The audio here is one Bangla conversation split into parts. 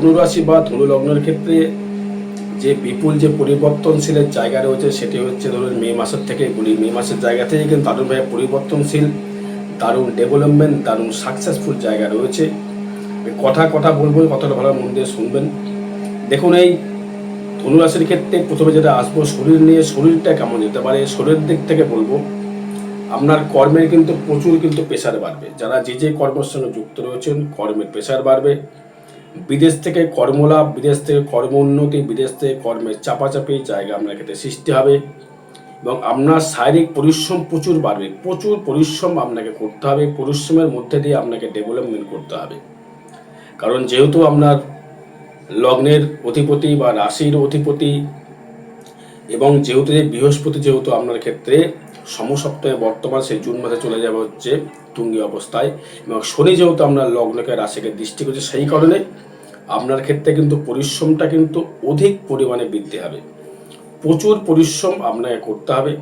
ধনুরাশি বা ধনু লগ্নের ক্ষেত্রে যে বিপুল যে পরিবর্তনশীলের জায়গা রয়েছে সেটি হচ্ছে ধরুন মে মাসের থেকে বলি, মে মাসের জায়গা থেকে কিন্তু দারুণভাবে পরিবর্তনশীল, দারুণ ডেভেলপমেন্ট, দারুণ সাকসেসফুল জায়গা রয়েছে। কথা বলবো, কথাটা ভালো মন দিয়ে শুনবেন। দেখুন, এই ধনুরাশির ক্ষেত্রে প্রথমে যেটা আসবো শরীর নিয়ে, শরীরটা কেমন যেতে পারে শরীরের দিক থেকে বলবো, আপনার কর্মের কিন্তু প্রচুর কিন্তু প্রেশার বাড়বে। যারা যে কর্মের সঙ্গে যুক্ত রয়েছেন কর্মের প্রেশার বাড়বে। বিদেশ থেকে কর্মলাভ, বিদেশ থেকে কর্ম উন্নতি, বিদেশ থেকে কর্মের চাপাচাপি জায়গা আপনার ক্ষেত্রে সৃষ্টি হবে এবং আপনার শারীরিক পরিশ্রম প্রচুর বাড়বে। প্রচুর পরিশ্রম আপনাকে করতে হবে, পরিশ্রমের মধ্যে দিয়ে আপনাকে ডেভেলপমেন্ট করতে হবে। কারণ যেহেতু আপনার লগ্নের অধিপতি বা রাশির অধিপতি এবং যেহেতু বৃহস্পতি যেহেতু আপনার ক্ষেত্রে সমসপ্তমে বর্তমান, সেই জুন মাসে চলে যাবে হচ্ছে তুঙ্গি অবস্থায়, এবং শনি যেহেতু আপনার লগ্নকে রাশিকে দৃষ্টি করছে, সেই কারণে আপনার ক্ষেত্রে কিন্তু পরিশ্রমটা কিন্তু অধিক পরিমাণে বৃদ্ধি হবে। প্রচুর পরিশ্রম আপনাকে করতে হবে।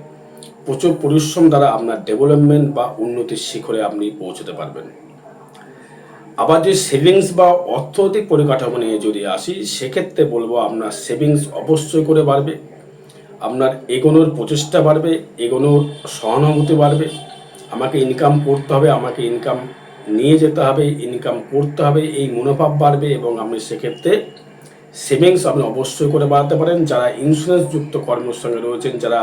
প্রচুর পরিশ্রম দ্বারা আপনার ডেভেলপমেন্ট বা উন্নতির শিখরে আপনি পৌঁছতে পারবেন। আবার যে সেভিংস বা অর্থনৈতিক পরিকাঠামো নিয়ে যদি আসি, সেক্ষেত্রে বলবো আপনার সেভিংস অবশ্যই করে বাড়বে, আপনার এগোনোর প্রচেষ্টা বাড়বে, এগোনোর সহানুভূতি বাড়বে। আমাকে ইনকাম করতে হবে, আমাকে ইনকাম নিয়ে যেতে হবে, ইনকাম করতে হবে, এই মনোভাব বাড়বে এবং আপনি সেক্ষেত্রে সেভিংস আপনি অবশ্যই করে বাড়াতে পারেন। যারা ইন্স্যুরেন্স যুক্ত কর্মের সঙ্গে রয়েছেন, যারা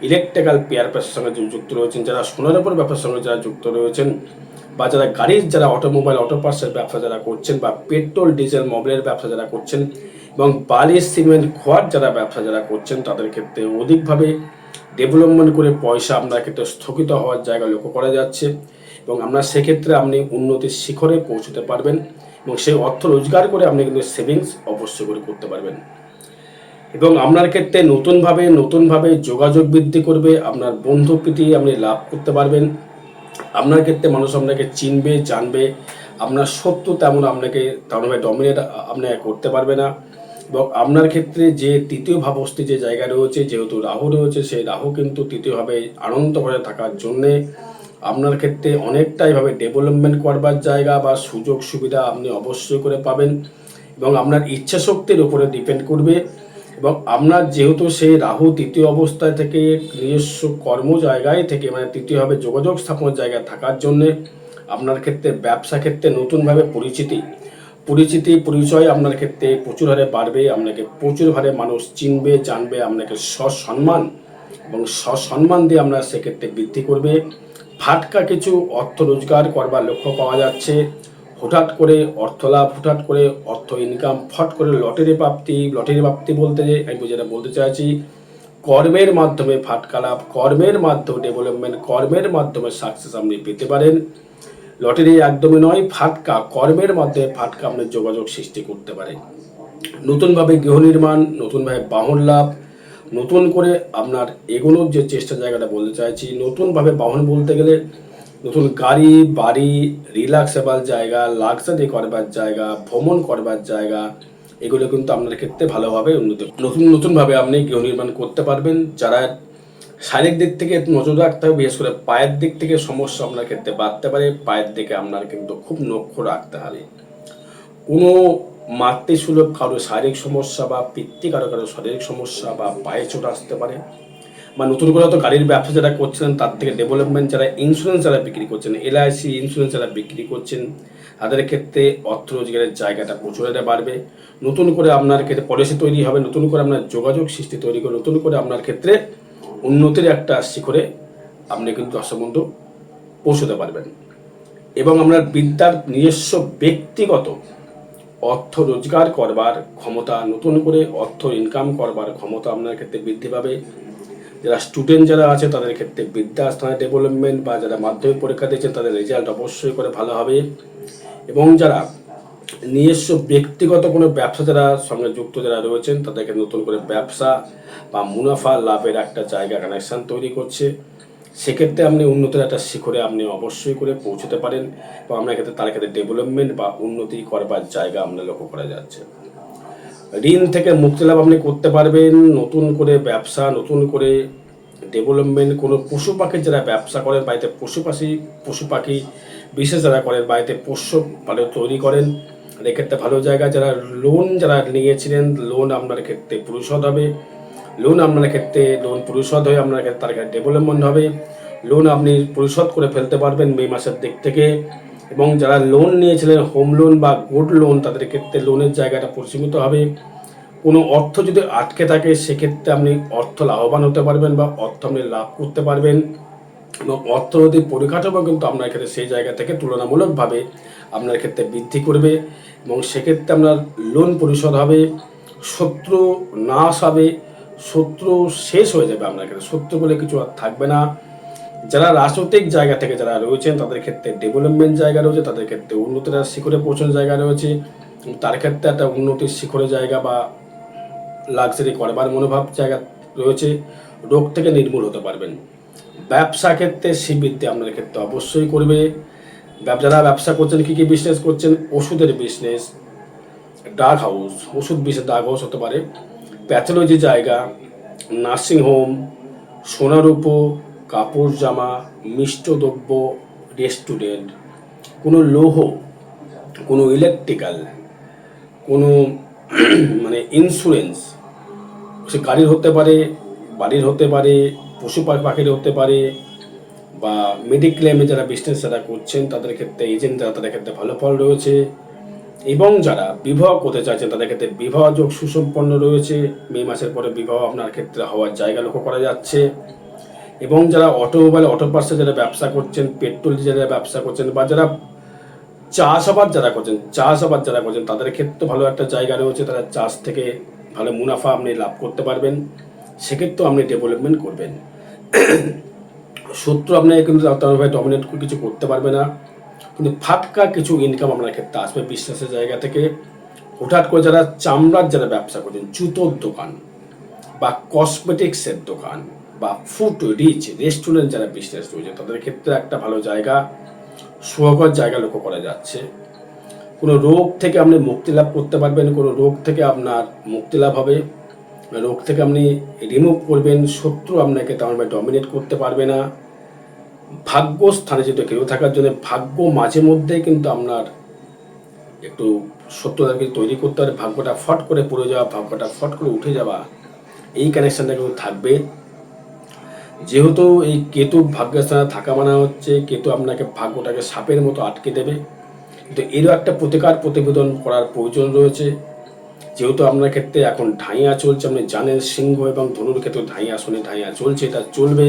ইলেকট্রিক্যাল পেয়ার ব্যবসার সঙ্গে যুক্ত রয়েছেন, যারা সোনার উপর ব্যবসার সঙ্গে যারা যুক্ত রয়েছেন, বা যারা গাড়ির যারা অটোমোবাইল অটো পার্টসের ব্যবসা যারা করছেন, বা পেট্রোল ডিজেল মোবিলের ব্যবসা যারা করছেন, এবং বালি সিমেন্ট খোয়ার যারা ব্যবসা যারা করছেন, তাদের ক্ষেত্রে অধিকভাবে ডেভেলপমেন্ট করে পয়সা আপনার ক্ষেত্রে স্থগিত হওয়ার জায়গা লক্ষ্য করা যাচ্ছে এবং আপনার সেক্ষেত্রে আপনি উন্নতির শিখরে পৌঁছতে পারবেন এবং সেই অর্থ রোজগার করে আপনি কিন্তু সেভিংস অবশ্যই করে করতে পারবেন। এবং আপনার ক্ষেত্রে নতুনভাবে যোগাযোগ বৃদ্ধি করবে, আপনার বন্ধুপ্রীতি আপনি লাভ করতে পারবেন। আপনার ক্ষেত্রে মানুষ আপনাকে চিনবে, জানবে। আপনার শত্রু তেমন আপনাকে তেমনভাবে ডমিনেট আপনাকে করতে পারবে না। এবং আপনার ক্ষেত্রে যে তৃতীয় ভাবস্থি যে জায়গা রয়েছে, যেহেতু রাহু রয়েছে, সেই রাহু কিন্তু তৃতীয়ভাবে আনন্দ করে থাকার জন্যে আপনার ক্ষেত্রে অনেকটাইভাবে ডেভেলপমেন্ট করবার জায়গা বা সুযোগ সুবিধা আপনি অবশ্যই করে পাবেন এবং আপনার ইচ্ছা শক্তির উপরে ডিপেন্ড করবে। এবং আপনার যেহেতু সেই রাহু তৃতীয় অবস্থায় থেকে নিজস্ব কর্ম জায়গায় থেকে, মানে তৃতীয়ভাবে যোগাযোগ স্থাপনের জায়গায় থাকার জন্যে আপনার ক্ষেত্রে ব্যবসা ক্ষেত্রে নতুনভাবে পরিচয় আপনার ক্ষেত্রে প্রচুর হারে বাড়বে। আপনাকে প্রচুর হারে মানুষ চিনবে, জানবে, আপনাকে সসম্মান দিয়ে আপনার সেক্ষেত্রে বৃদ্ধি করবে। ফাটকা কিছু অর্থ রোজগার করবার লক্ষ্য পাওয়া যাচ্ছে। হঠাৎ করে অর্থ লাভ, হঠাৎ করে অর্থ ইনকাম, ফট করে লটারি প্রাপ্তি বলতে আমি যেটা বলতে চাইছি, কর্মের মাধ্যমে ফাটকা লাভ, কর্মের মাধ্যমে ডেভেলপমেন্ট, কর্মের মাধ্যমে সাকসেস আপনি পেতে পারেন। লটারি একদমই নয়, ফাটকা, কর্মের মাধ্যমে ফাটকা আপনার যোগাযোগ সৃষ্টি করতে পারে। নতুনভাবে গৃহ নির্মাণ, নতুনভাবে বাহন লাভ, নতুন করে আপনার এগোনোর যে চেষ্টা জায়গাটা বলতে চাইছি, নতুনভাবে বাহন বলতে গেলে নতুন গাড়ি, বাড়ি, রিল্যাক্সেবল জায়গা, লাক্সারি করবার জায়গা, ভ্রমণ করবার জায়গা, এগুলো কিন্তু আপনার ক্ষেত্রে ভালোভাবে নতুনভাবে আপনি গৃহ নির্মাণ করতে পারবেন। যারা শারীরিক দিক থেকে নজর রাখতে হবে, বিশেষ করে পায়ের দিক থেকে সমস্যা আপনার ক্ষেত্রে বাড়তে পারে। পায়ের দিকে আপনার কিন্তু খুব লক্ষ্য রাখতে হবে। কোনো মাতৃসুলভ কারো শারীরিক সমস্যা বা কারো শারীরিক সমস্যা বা পায়ে চোট আসতে পারে, বা নতুন করে হয়তো গাড়ির ব্যবসা যারা করছেন তার থেকে ডেভেলপমেন্ট, যারা ইন্স্যুরেন্স যারা বিক্রি করছেন, এলআইসি ইন্স্যুরেন্স যারা বিক্রি করছেন, তাদের ক্ষেত্রে অর্থ রোজগারের জায়গাটা প্রচুর বাড়বে। নতুন করে আপনার ক্ষেত্রে পলিসি তৈরি হবে, নতুন করে আপনার যোগাযোগ সৃষ্টি তৈরি করে নতুন করে আপনার ক্ষেত্রে উন্নতির একটা শিখরে আপনি কিন্তু দর্শক বন্ধু পৌঁছতে পারবেন। এবং আপনার বিদ্যার নিজস্ব ব্যক্তিগত অর্থ রোজগার করবার ক্ষমতা, নতুন করে অর্থ ইনকাম করবার ক্ষমতা আপনার ক্ষেত্রে বৃদ্ধি পাবে। যারা স্টুডেন্ট যারা আছে তাদের ক্ষেত্রে বিদ্যা স্থানে ডেভেলপমেন্ট, বা যারা মাধ্যমিক পরীক্ষা দিয়েছেন তাদের রেজাল্ট অবশ্যই করে ভালো হবে। এবং যারা নিজস্ব ব্যক্তিগত কোনো ব্যবসা যারা সঙ্গে যুক্ত যারা রয়েছেন, তাদেরকে নতুন করে ব্যবসা বা মুনাফা লাভের একটা জায়গা কানেকশান তৈরি করছে। সেক্ষেত্রে আপনি উন্নতির একটা শিখরে আপনি অবশ্যই করে পৌঁছতে পারেন এবং আপনার ক্ষেত্রে তার ক্ষেত্রে ডেভেলপমেন্ট বা উন্নতি করবার জায়গা আপনার লক্ষ্য করা যাচ্ছে। ঋণ থেকে মুক্তি লাভ আপনি করতে পারবেন, নতুন করে ব্যবসা, নতুন করে ডেভেলপমেন্ট। কোনো পশু পাখির যারা ব্যবসা করেন, বাড়িতে পশু পাখি বিশেষ যারা করেন, বাড়িতে পোষ্য তৈরি করেন, আর এক্ষেত্রে ভালো জায়গা, যারা লোন যারা নিয়েছিলেন, লোন আপনার ক্ষেত্রে পরিশোধ হবে, লোন আপনার ক্ষেত্রে লোন পরিশোধ হয়ে আপনার ক্ষেত্রে তার ক্ষেত্রে ডেভেলপমেন্ট হবে, লোন আপনি পরিশোধ করে ফেলতে পারবেন মে মাসের দিক থেকে। এবং যারা লোন নিয়েছিলেন হোম লোন বা গোল্ড লোন, তাদের ক্ষেত্রে লোনের জায়গাটা পরিসীমিত হবে। কোনো অর্থ যদি আটকে থাকে সেক্ষেত্রে আপনি অর্থ লাভবান হতে পারবেন বা অর্থ আপনি লাভ করতে পারবেন, এবং অর্থনৈতিক পরিকাঠামো কিন্তু আপনার ক্ষেত্রে সেই জায়গা থেকে তুলনামূলকভাবে আপনার ক্ষেত্রে বৃদ্ধি করবে, এবং সেক্ষেত্রে আপনার লোন পরিশোধ হবে, শত্রু নাশ হবে, শত্রু শেষ হয়ে যাবে আপনার ক্ষেত্রে, শত্রু বলে কিছু আর থাকবে না। যারা রাজনৈতিক জায়গা থেকে যারা রয়েছেন তাদের ক্ষেত্রে ডেভেলপমেন্ট জায়গা রয়েছে, তাদের ক্ষেত্রে উন্নতির শিখরে পৌঁছানোর জায়গা রয়েছে, তার ক্ষেত্রে একটা উন্নতির শিখরে জায়গা বা লাক্সারি করবার মনোভাব জায়গা রয়েছে, রোগ থেকে নির্মূল হতে পারবেন। ব্যবসা ক্ষেত্রে শ্রীবৃদ্ধি আপনার ক্ষেত্রে অবশ্যই করবে। যারা ব্যবসা করছেন, কী কী বিজনেস করছেন, ওষুধের বিজনেস, ডাক হাউস, ওষুধ বিজনেস ডাক হাউস হতে পারে, প্যাথোলজি জায়গা, নার্সিংহোম, সোনারূপো, কাপড় জামা, মিষ্ট দ্রব্য, রেস্টুরেন্ট, কোনো লৌহ, কোনো ইলেকট্রিক্যাল, কোনো মানে ইন্স্যুরেন্স, সে গাড়ির হতে পারে, বাড়ির হতে পারে, পশু পাখির হতে পারে, বা মেডিক্লেমে যারা বিজনেস যারা করছেন তাদের ক্ষেত্রে এজেন্ট যারা, তাদের ক্ষেত্রে ভালো ফল রয়েছে। এবং যারা বিবাহ করতে চাইছেন তাদের ক্ষেত্রে বিবাহ যোগ সুসম্পন্ন রয়েছে, মে মাসের পরে বিবাহ আপনার ক্ষেত্রে হওয়ার জায়গা লক্ষ্য করা যাচ্ছে। এবং যারা অটোমোবাইল অটো পার্টসের যারা ব্যবসা করছেন, পেট্রোল যারা ব্যবসা করছেন, বা যারা চাষাবাদ যারা করছেন তাদের ক্ষেত্রে ভালো একটা জায়গা রয়েছে, তারা চাষ থেকে ভালো মুনাফা আপনি লাভ করতে পারবেন, সেক্ষেত্রেও আপনি ডেভেলপমেন্ট করবেন। শত্রু আপনাকে কিন্তু তেমনভাবে ডমিনেট কিছু করতে পারবে না, কিন্তু ফাটকা কিছু ইনকাম আপনার ক্ষেত্রে আসবে বিশ্বাসের জায়গা থেকে। হঠাৎ করে যারা চামড়ার যারা ব্যবসা করছেন, জুতোর দোকান বা কসমেটিক্সের দোকান বা ফুড রিচ রেস্টুরেন্ট যারা বিজনেস রয়েছে, তাদের ক্ষেত্রে একটা ভালো জায়গা, সুখকর জায়গা লক্ষ্য করা যাচ্ছে। কোনো রোগ থেকে আপনি মুক্তি লাভ করতে পারবেন, কোনো রোগ থেকে আপনার মুক্তি লাভ হবে, রোগ থেকে আপনি রিমুভ করবেন, শত্রু আপনাকে তেমনভাবে ডমিনেট করতে পারবে না। ভাগ্য স্থানে যেটা কেউ থাকার জন্য ভাগ্য মাঝে মধ্যে কিন্তু আপনার একটু শত্রুতাকে তৈরি করতে পারে, ভাগ্যটা ফট করে পড়ে যাওয়া, ভাগ্যটা ফট করে উঠে যাওয়া, এই কানেকশানটা কিন্তু থাকবে। যেহেতু এই কেতু ভাগ্যস্থানে থাকা মানে হচ্ছে কেতু আপনাকে ভাগ্যটাকে সাপের মতো আটকে দেবে, কিন্তু এরও একটা প্রতিকার প্রতিবেদন করার প্রয়োজন রয়েছে। যেহেতু আপনার ক্ষেত্রে এখন ঢাইয়া চলছে, আপনি জানেন সিংহ এবং ধনুর ক্ষেত্রে শনি ঢাইয়া চলছে, এটা চলবে।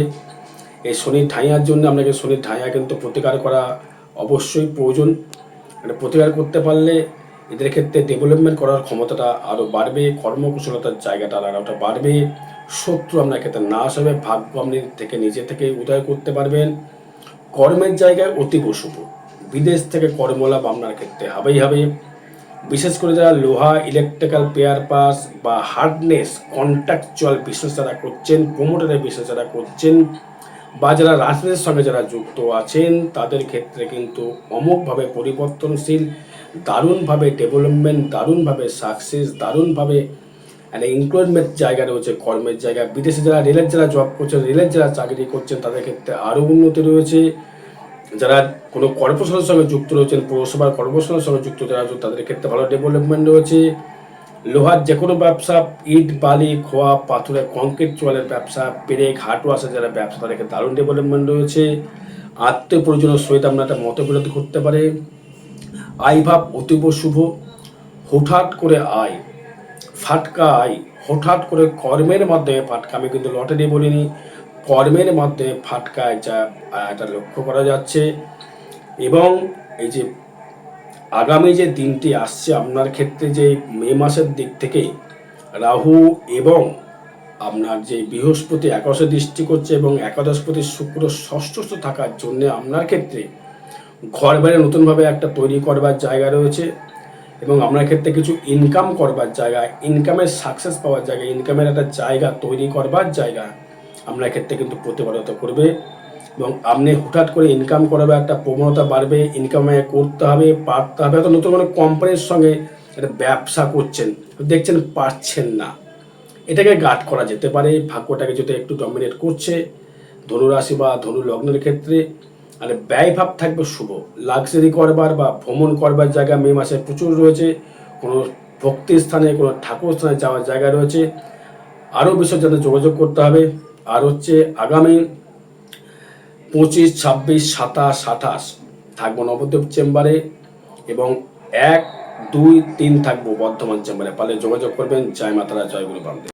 এই শনির ঢাইয়ার জন্য আপনাকে শনির ঢাইয়া কিন্তু প্রতিকার করা অবশ্যই প্রয়োজন। এটা প্রতিকার করতে পারলে এদের ক্ষেত্রে ডেভেলপমেন্ট করার ক্ষমতাটা আরও বাড়বে, কর্মকুশলতার জায়গাটা আরোটা বাড়বে, শত্রু আপনার ক্ষেত্রে নাশ হবে, ভাগ্য আপনি থেকে নিজে থেকে উদয় করতে পারবেন। কর্মের জায়গায় অতীব শুভ, বিদেশ থেকে কর্মলাভ আপনার ক্ষেত্রে হবেই হবে। বিশেষ করে যারা লোহা, ইলেকট্রিক্যাল, পেয়ার পাস বা হার্ডনেস কন্ট্রাকচুয়াল বিজনেস যারা করছেন, প্রোমোটারের বিজনেস যারা করছেন, বা যারা রাজনীতির সঙ্গে যারা যুক্ত আছেন, তাদের ক্ষেত্রে কিন্তু অমোঘভাবে পরিবর্তনশীল, দারুণভাবে ডেভেলপমেন্ট, দারুণভাবে সাকসেস, দারুণভাবে একটা এমপ্লয়মেন্ট জায়গা রয়েছে, কর্মের জায়গা। বিদেশে যারা রেলের যারা জব করছেন, রেলের যারা চাকরি করছেন, তাদের ক্ষেত্রে আরও উন্নতি রয়েছে। যারা কোনো কর্পোরেশনের সঙ্গে যুক্ত রয়েছেন, পৌরসভার কর্পোরেশনের সঙ্গে যুক্ত যারা আছেন, তাদের ক্ষেত্রে ভালো ডেভেলপমেন্ট রয়েছে। লোহার যে কোনো ব্যবসা, ইট বালি খোয়া পাথরের কংক্রিট চোয়ালের ব্যবসা, পেরেক হাটওয়াশের যারা ব্যবসা, তাদেরকে দারুণ ডেভেলপমেন্ট রয়েছে। আত্মীয় পরিজনের সহিত আপনার একটা মতবিরোধ করতে পারে। আয় ভাব অতীব শুভ, হঠাৎ করে আয়, ফাটকা আয়, হঠাৎ করে কর্মের মাধ্যমে ফাটকা, আমি কিন্তু লটারি বলিনি, কর্মের মাধ্যমে ফাটকা যা এটা লক্ষ্য করা যাচ্ছে। এবং এই যে আগামী যে দিনটি আসছে আপনার ক্ষেত্রে, যে মে মাসের দিক থেকে রাহু এবং আপনার যে বৃহস্পতি একাদশে দৃষ্টি করছে এবং একাদশপতি শুক্র ষষ্ঠস্থ থাকার জন্য আপনার ক্ষেত্রে ঘর বাড়ি নতুনভাবে একটা তৈরি করবার জায়গা রয়েছে, এবং আপনার ক্ষেত্রে কিছু ইনকাম করবার জায়গা, ইনকামের সাকসেস পাওয়ার জায়গা, ইনকামের একটা জায়গা তৈরি করবার জায়গা আপনার ক্ষেত্রে কিন্তু প্রতিফলিত করবে। এবং আপনি হঠাৎ করে ইনকাম করাবে, একটা প্রবণতা বাড়বে, ইনকামে করতে হবে, পারতে হবে। হয়তো নতুন কোনো কোম্পানির সঙ্গে একটা ব্যবসা করছেন, দেখছেন পারছেন না, এটাকে গার্ড করা যেতে পারে। ভাগ্যটাকে যদি একটু ডমিনেট করছে ধনুরাশি বা ধনু লগ্নের ক্ষেত্রে, আর ব্যয়ভাব থাকবে শুভ। লাক্সারি করবার বা ভ্রমণ করবার জায়গা মে মাসে প্রচুর রয়েছে। কোনো ভক্তি স্থানে, কোনো ঠাকুর স্থানে যাওয়ার জায়গা রয়েছে। আরও বিষয়ের জন্য যোগাযোগ করতে হবে। আর হচ্ছে আগামী 25, 26, 27, 28 থাকবো নবদ্বীপ চেম্বারে, এবং 1, 2, 3 থাকবো বর্ধমান চেম্বারে। পারলে যোগাযোগ করবেন। জয় মাতারা, জয় গুরু বামদেব।